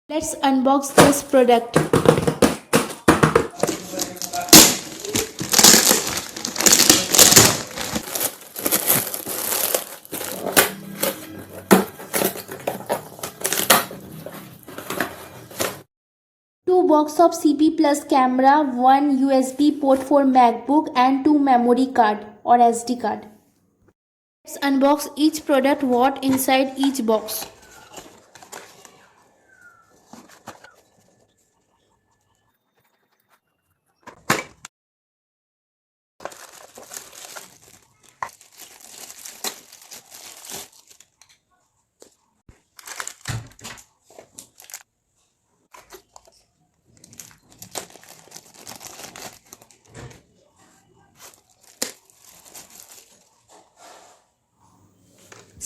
Let's unbox this product. Two box of CP plus camera, one USB port for MacBook and two memory card or SD card. Let's unbox each product what inside each box.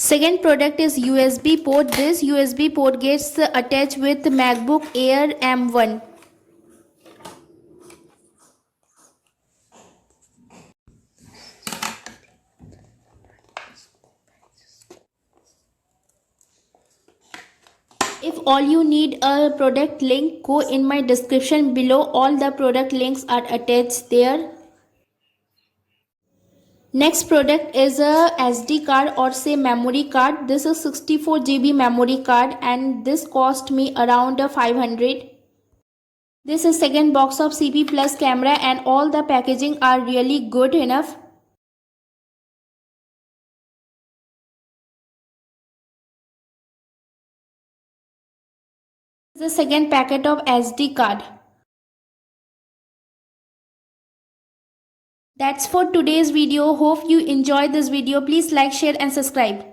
Second product is USB port. This USB port gets attached with MacBook Air M1. If all you need a product link, go in my description below. All the product links are attached there. Next product is a SD card or say memory card. This is 64 GB memory card and this cost me around 500. This is second box of CP plus camera and all the packaging are really good enough. The second packet of SD card. That's for today's video. Hope you enjoyed this video. Please like, share and subscribe.